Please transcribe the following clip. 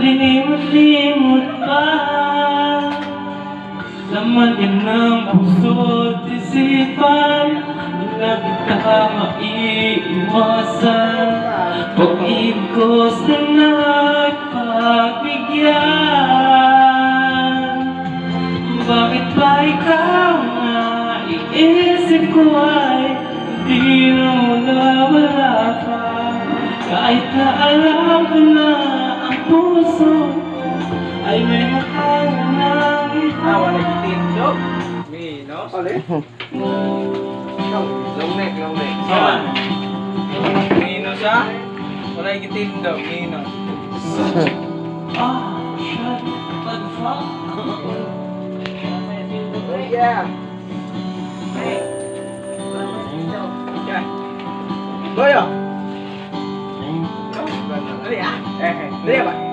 limot-limot pa. Laman yan ng puso't isipan, di na kita maiiwasan. Pag-ibig ko sa nagpagbigyan. Bakit ba ikaw na iisip ko ay hindi na wala pa? Kahit na alam ko na ang puso ay may makahanap iba. Wala gitindo. Mino. Oli? Long neck. Saan? Mino siya? Wala gitindo. Mino. Shut the fuck. Yeah. Boyo. Dali ah. Dali ba?